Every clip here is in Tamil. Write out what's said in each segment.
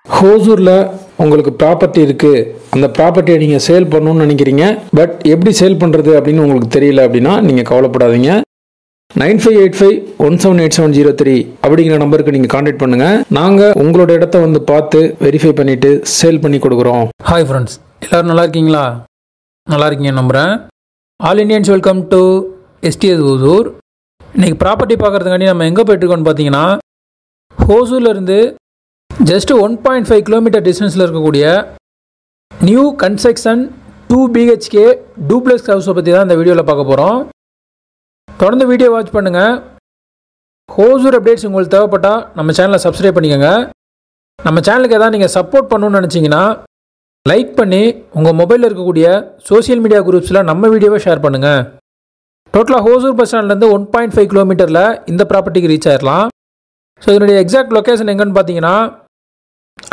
ஹோசூரில் உங்களுக்கு ப்ராப்பர்ட்டி இருக்குது, அந்த ப்ராப்பர்ட்டியை நீங்கள் சேல் பண்ணணும்னு நினைக்கிறீங்க, பட் எப்படி சேல் பண்ணுறது அப்படின்னு உங்களுக்கு தெரியல அப்படின்னா நீங்கள் கவலைப்படாதீங்க. 9585178703 அப்படிங்கிற நம்பருக்கு நீங்கள் கான்டாக்ட் பண்ணுங்கள். நாங்கள் உங்களோட இடத்த வந்து பார்த்து வெரிஃபை பண்ணிவிட்டு சேல் பண்ணி கொடுக்குறோம். ஹாய் ஃப்ரெண்ட்ஸ், எல்லோரும் நல்லா இருக்கீங்களா? நல்லா இருக்கீங்க நம்புகிறேன். All Indians welcome to SDS Hosur. இன்றைக்கி ப்ராப்பர்ட்டி பார்க்குறதுக்காண்டி நம்ம எங்கே போய்ட்டுருக்கோம்னு பார்த்தீங்கன்னா, ஹோசூர்லேருந்து ஜஸ்ட் 1.5 கிலோமீட்டர் டிஸ்டன்ஸில் இருக்கக்கூடிய நியூ கன்ஸ்ட்ரக்ஷன் 2 BHK டூப்ளெக்ஸ் ஹவுஸை பற்றி தான் இந்த வீடியோவில் பார்க்க போகிறோம். தொடர்ந்து வீடியோ வாட்ச் பண்ணுங்கள். ஹோசூர் அப்டேட்ஸ் உங்களுக்கு தேவைப்பட்டால் நம்ம சேனலை சப்ஸ்கிரைப் பண்ணிக்கோங்க. நம்ம சேனலுக்கு எதாவது நீங்கள் சப்போர்ட் பண்ணணும்னு நினச்சிங்கன்னா லைக் பண்ணி உங்கள் மொபைலில் இருக்கக்கூடிய சோஷியல் மீடியா குரூப்ஸில் நம்ம வீடியோவை ஷேர் பண்ணுங்கள். டோட்டலாக ஹோசூர் பஸ் ஸ்டாண்ட்லேருந்து 1.5 கிலோமீட்டரில் இந்த ப்ராப்பர்ட்டிக்கு ரீச் ஆகிடலாம். ஸோ இதனுடைய எக்ஸாக்ட் லொக்கேஷன் எங்கன்னு பார்த்தீங்கன்னா,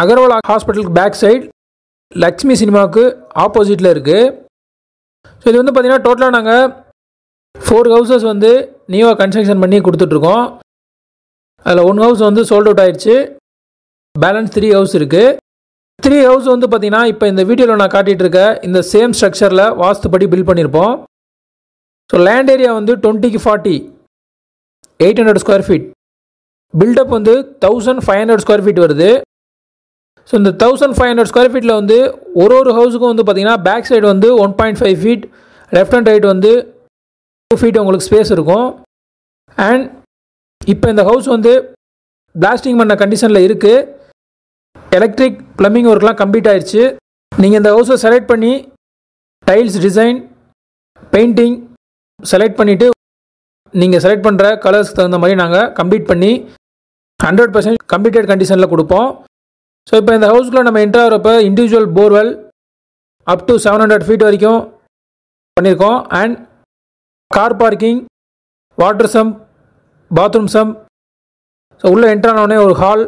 அகர்வால் ஹாஸ்பிட்டலுக்கு பேக் சைடு லக்ஷ்மி சினிமாவுக்கு ஆப்போசிட்டில் இருக்குது. ஸோ இது வந்து பார்த்திங்கன்னா டோட்டலாக நாங்கள் 4 ஹவுசஸ் வந்து நியூவாக கன்ஸ்ட்ரக்ஷன் பண்ணி கொடுத்துட்ருக்கோம். அதில் 1 ஹவுஸ் வந்து சோல்ட் அவுட் ஆகிடுச்சு. பேலன்ஸ் 3 ஹவுஸ் இருக்குது. 3 ஹவுஸ் வந்து பார்த்திங்கன்னா இப்போ இந்த வீடியோவில் நான் காட்டிகிட்டு இருக்க இந்த சேம் ஸ்ட்ரக்சரில் வாஸ்துப்படி பில்ட் பண்ணியிருப்போம். ஸோ லேண்ட் ஏரியா வந்து 20க்கு 40 800 ஸ்கொயர் ஃபீட். பில்டப் வந்து 1500 ஸ்கொயர் ஃபீட் வருது. ஸோ இந்த 1500 ஸ்கொயர் ஃபீட்டில் வந்து ஒரு ஹவுஸுக்கும் வந்து பார்த்திங்கன்னா பேக் சைடு வந்து 1.5 ஃபீட், லெஃப்ட் அண்ட் ரைட் வந்து 2 ஃபீட் உங்களுக்கு ஸ்பேஸ் இருக்கும். அண்ட் இப்போ இந்த ஹவுஸ் வந்து பிளாஸ்டிங் பண்ண கண்டிஷனில் இருக்குது. எலக்ட்ரிக் ப்ளம்பிங் ஒர்க்லாம் கம்ப்ளீட் ஆயிடுச்சு. நீங்கள் இந்த ஹவுஸை செலக்ட் பண்ணி டைல்ஸ் டிசைன், பெயிண்டிங் செலக்ட் பண்ணிவிட்டு நீங்கள் செலக்ட் பண்ணுற கலர்ஸ்க்கு தகுந்த மாதிரி நாங்கள் கம்ப்ளீட் பண்ணி 100% கம்ப்ளீட்டட் கண்டிஷனில் கொடுப்போம். ஸோ இப்போ இந்த ஹவுஸ்க்குள்ளே நம்ம என்ட்ரு ஆகிறப்ப individual borewell up to 700 feet வரைக்கும் பண்ணியிருக்கோம். And car parking, water sump, bathroom sump. So உள்ளே என்ட்ரு ஆனோடனே ஒரு hall,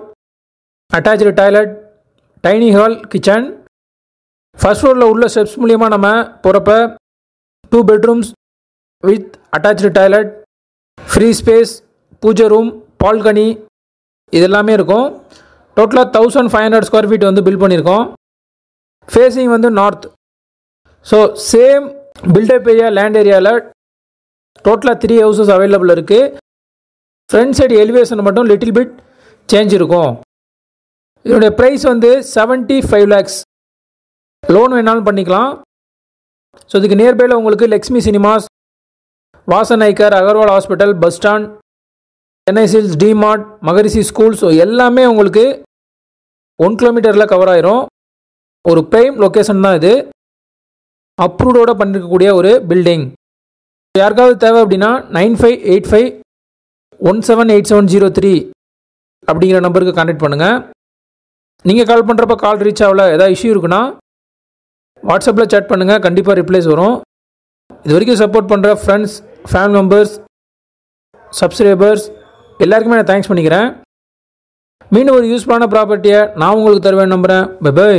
attached toilet, dining hall, kitchen. First ஃப்ளோரில் உள்ள ஸ்டெப்ஸ் மூலிமா நம்ம போகிறப்ப 2 bedrooms with attached toilet, free space, pooja room, balcony இது எல்லாமே இருக்கும். டோட்டலாக 1500 ஸ்கொயர் ஃபீட் வந்து பில்ட் பண்ணியிருக்கோம். ஃபேஸிங் வந்து north. So same built up area land ஏரியாவில் டோட்டலாக 3 ஹவுசஸ் அவைலபிள் இருக்குது. ஃப்ரண்ட் சைடு எலிவேஷன் மட்டும் லிட்டில் பிட் சேஞ்ச் இருக்கும். இதனுடைய ப்ரைஸ் வந்து 75 lakhs. லோன் வேணாலும் பண்ணிக்கலாம். ஸோ இதுக்கு நியர்பையில் உங்களுக்கு Lakshmi cinemas, Vasan eye care, Agarwal hospital, bus stand, Chennai silks, DMart, Maharishi school, so எல்லாமே உங்களுக்கு 1 கிலோமீட்டரில் கவர் ஆயிரும். ஒரு ப்ரைம் லொக்கேஷன் தான் இது. அப்ரூவ்டோட பண்ணிருக்கக்கூடிய ஒரு பில்டிங். யாருக்காவது தேவை அப்படின்னா 9585178703 அப்படிங்கிற நம்பருக்கு கான்டாக்ட் பண்ணுங்கள். நீங்கள் கால் பண்ணுறப்ப கால் ரீச் ஆகல, ஏதாவது இஷ்யூ இருக்குன்னா வாட்ஸ்அப்பில் சேட் பண்ணுங்கள், கண்டிப்பாக ரிப்ளைஸ் வரும். இது வரைக்கும் சப்போர்ட் பண்ணுற ஃப்ரெண்ட்ஸ், ஃபேமிலி மெம்பர்ஸ், சப்ஸ்கிரைபர்ஸ் எல்லாருக்குமே நான் தேங்க்ஸ் பண்ணிக்கிறேன். மீண்டும் ஒரு யூஸ்ஃபுல்லான ப்ராப்பர்ட்டியை நான் உங்களுக்கு தருவேன் நம்புகிறேன். Bye by.